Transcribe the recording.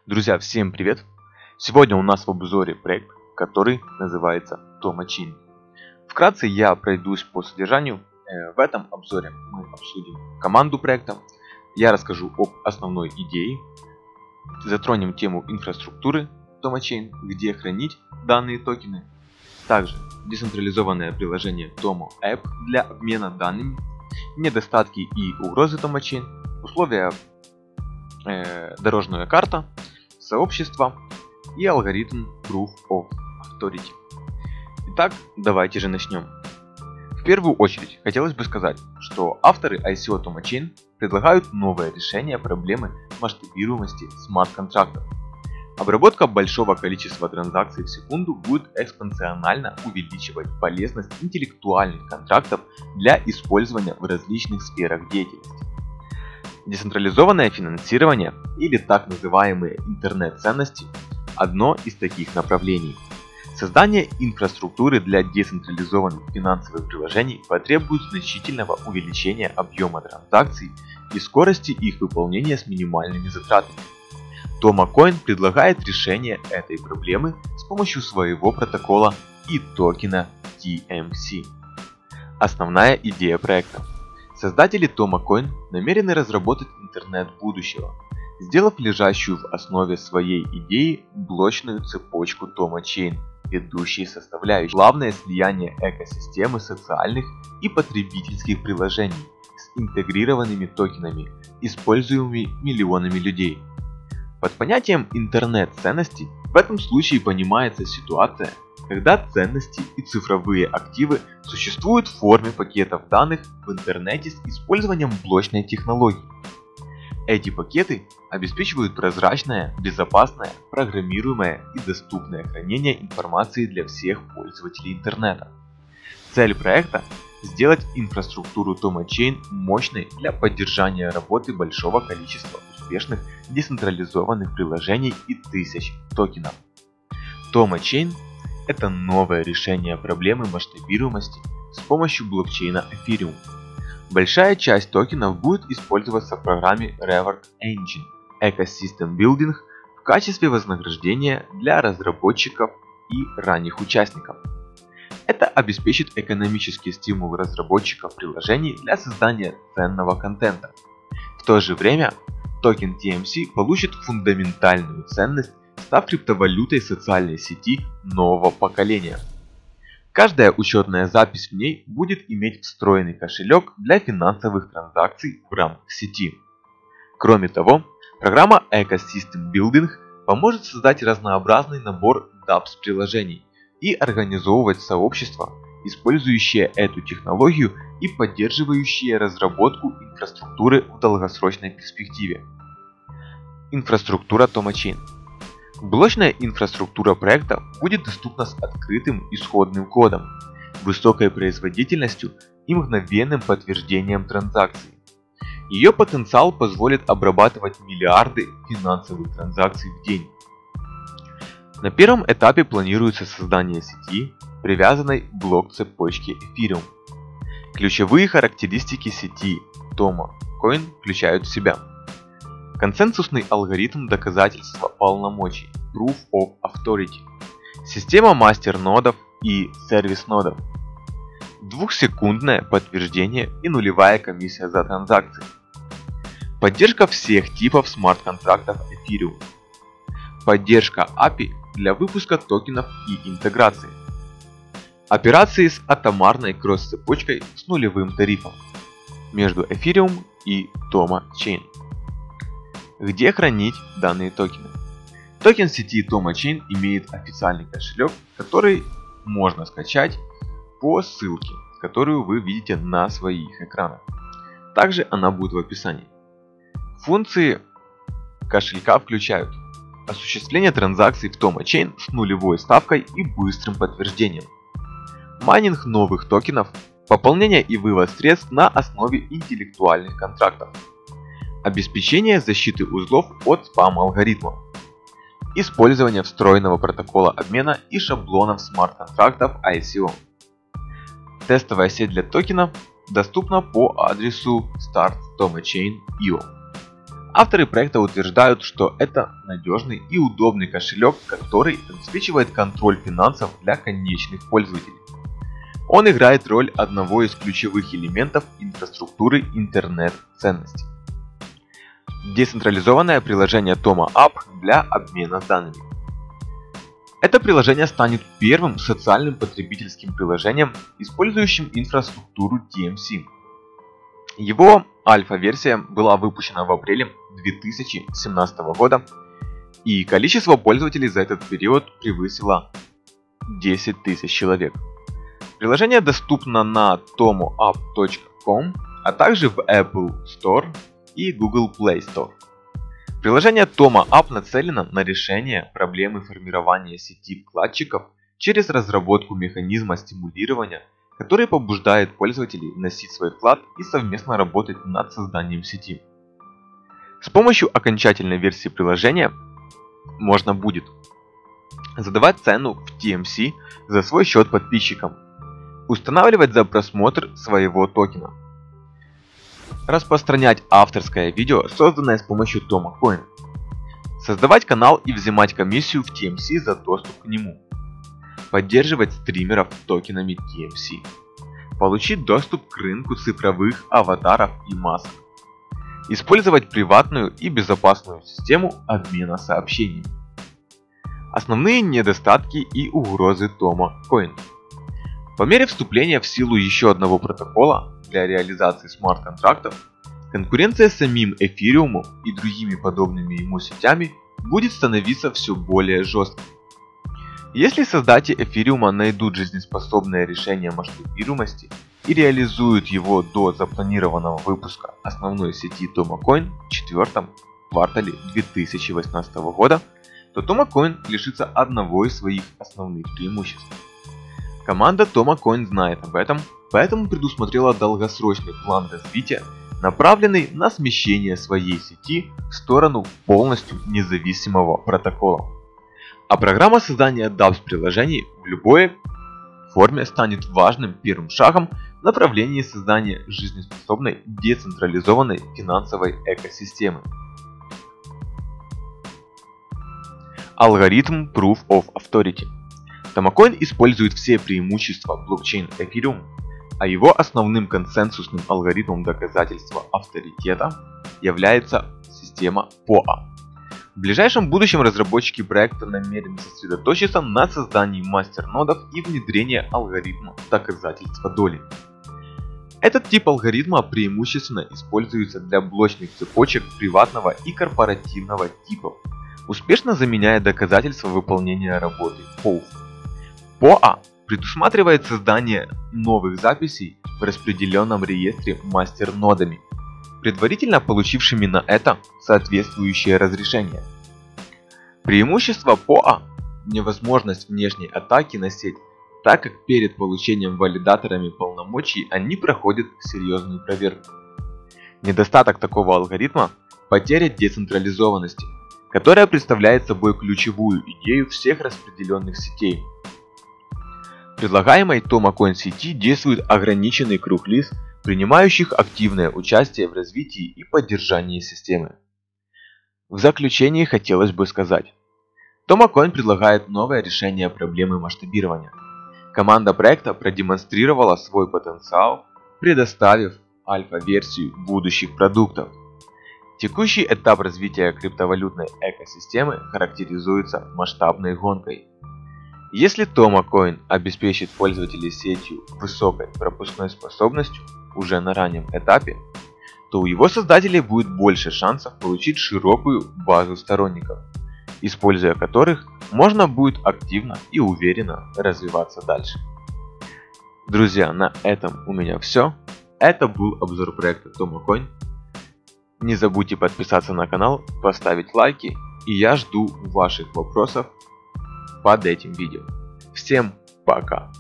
Друзья, всем привет! Сегодня у нас в обзоре проект, который называется TomoChain. Вкратце я пройдусь по содержанию. В этом обзоре мы обсудим команду проекта, я расскажу об основной идее, затронем тему инфраструктуры TomoChain, где хранить данные токены, также децентрализованное приложение Tomo App для обмена данными, недостатки и угрозы TomoChain, условия, дорожная карта, сообщество и алгоритм Proof of Authority. Итак, давайте же начнем. В первую очередь хотелось бы сказать, что авторы ICO TomoChain предлагают новое решение проблемы масштабируемости смарт-контрактов. Обработка большого количества транзакций в секунду будет экспоненциально увеличивать полезность интеллектуальных контрактов для использования в различных сферах деятельности. Децентрализованное финансирование или так называемые интернет-ценности – одно из таких направлений. Создание инфраструктуры для децентрализованных финансовых приложений потребует значительного увеличения объема транзакций и скорости их выполнения с минимальными затратами. TomoCoin предлагает решение этой проблемы с помощью своего протокола и токена TMC. Основная идея проекта. Создатели TomoCoin намерены разработать интернет будущего, сделав лежащую в основе своей идеи блочную цепочку TomoChain, ведущей составляющей главное слияние экосистемы социальных и потребительских приложений с интегрированными токенами, используемыми миллионами людей. Под понятием интернет-ценностей в этом случае понимается ситуация, когда ценности и цифровые активы существуют в форме пакетов данных в интернете с использованием блочной технологии. Эти пакеты обеспечивают прозрачное, безопасное, программируемое и доступное хранение информации для всех пользователей интернета. Цель проекта – сделать инфраструктуру TomoChain мощной для поддержания работы большого количества успешных децентрализованных приложений и тысяч токенов. TomoChain – это новое решение проблемы масштабируемости с помощью блокчейна Ethereum. Большая часть токенов будет использоваться в программе Rework Engine Ecosystem Building в качестве вознаграждения для разработчиков и ранних участников. Это обеспечит экономический стимул разработчиков приложений для создания ценного контента. В то же время токен TMC получит фундаментальную ценность, став криптовалютой социальной сети нового поколения. Каждая учетная запись в ней будет иметь встроенный кошелек для финансовых транзакций в рамках сети. Кроме того, программа Ecosystem Building поможет создать разнообразный набор dApps-приложений и организовывать сообщества, использующие эту технологию и поддерживающие разработку инфраструктуры в долгосрочной перспективе. Инфраструктура TomoChain. Блочная инфраструктура проекта будет доступна с открытым исходным кодом, высокой производительностью и мгновенным подтверждением транзакций. Ее потенциал позволит обрабатывать миллиарды финансовых транзакций в день. На первом этапе планируется создание сети, привязанной к блок-цепочке Ethereum. Ключевые характеристики сети TomoCoin включают в себя консенсусный алгоритм доказательства полномочий Proof of Authority, система мастер-нодов и сервис-нодов, двухсекундное подтверждение и нулевая комиссия за транзакции, поддержка всех типов смарт-контрактов Ethereum, поддержка API для выпуска токенов и интеграции, операции с атомарной кросс-цепочкой с нулевым тарифом между Ethereum и TomoChain. Где хранить данные токены? Токен сети TomoChain имеет официальный кошелек, который можно скачать по ссылке, которую вы видите на своих экранах. Также она будет в описании. Функции кошелька включают осуществление транзакций в TomoChain с нулевой ставкой и быстрым подтверждением, майнинг новых токенов, пополнение и вывод средств на основе интеллектуальных контрактов, обеспечение защиты узлов от спам-алгоритмов, использование встроенного протокола обмена и шаблонов смарт-контрактов ICO, тестовая сеть для токена доступна по адресу start.tomachain.io. Авторы проекта утверждают, что это надежный и удобный кошелек, который обеспечивает контроль финансов для конечных пользователей. Он играет роль одного из ключевых элементов инфраструктуры интернет-ценностей. Децентрализованное приложение TomaApp для обмена данными. Это приложение станет первым социальным потребительским приложением, использующим инфраструктуру TMC. Его альфа-версия была выпущена в апреле 2017 года, и количество пользователей за этот период превысило 10 тысяч человек. Приложение доступно на tomoapp.com, а также в Apple Store и Google Play Store. Приложение TomaApp нацелено на решение проблемы формирования сети вкладчиков через разработку механизма стимулирования, который побуждает пользователей вносить свой вклад и совместно работать над созданием сети. С помощью окончательной версии приложения можно будет задавать цену в TMC за свой счет подписчикам, устанавливать за просмотр своего токена, распространять авторское видео, созданное с помощью TomaCoin, создавать канал и взимать комиссию в TMC за доступ к нему, поддерживать стримеров токенами TMC, получить доступ к рынку цифровых аватаров и масок, использовать приватную и безопасную систему обмена сообщениями. Основные недостатки и угрозы TomaCoin. По мере вступления в силу еще одного протокола для реализации смарт-контрактов, конкуренция с самим эфириумом и другими подобными ему сетями будет становиться все более жесткой. Если создатели эфириума найдут жизнеспособное решение масштабируемости и реализуют его до запланированного выпуска основной сети TomaCoin в четвертом квартале 2018 года, то TomaCoin лишится одного из своих основных преимуществ. Команда TomaCoin знает об этом, поэтому предусмотрела долгосрочный план развития, направленный на смещение своей сети в сторону полностью независимого протокола. А программа создания DApps-приложений в любой форме станет важным первым шагом в направлении создания жизнеспособной децентрализованной финансовой экосистемы. Алгоритм Proof of Authority. TomaCoin использует все преимущества блокчейн Ethereum, а его основным консенсусным алгоритмом доказательства авторитета является система POA. В ближайшем будущем разработчики проекта намерены сосредоточиться на создании мастернодов и внедрении алгоритма доказательства доли. Этот тип алгоритма преимущественно используется для блочных цепочек приватного и корпоративного типов, успешно заменяя доказательства выполнения работы POA. POA предусматривает создание новых записей в распределенном реестре мастернодами, предварительно получившими на это соответствующее разрешение. Преимущество POA – невозможность внешней атаки на сеть, так как перед получением валидаторами полномочий они проходят серьезную проверку. Недостаток такого алгоритма – потеря децентрализованности, которая представляет собой ключевую идею всех распределенных сетей. В предлагаемой TomaCoin сети действует ограниченный круг лиц, принимающих активное участие в развитии и поддержании системы. В заключение хотелось бы сказать, TomaCoin предлагает новое решение проблемы масштабирования. Команда проекта продемонстрировала свой потенциал, предоставив альфа-версию будущих продуктов. Текущий этап развития криптовалютной экосистемы характеризуется масштабной гонкой. Если TomaCoin обеспечит пользователей сетью высокой пропускной способностью уже на раннем этапе, то у его создателей будет больше шансов получить широкую базу сторонников, используя которых можно будет активно и уверенно развиваться дальше. Друзья, на этом у меня все. Это был обзор проекта TomaCoin. Не забудьте подписаться на канал, поставить лайки, и я жду ваших вопросов под этим видео. Всем пока!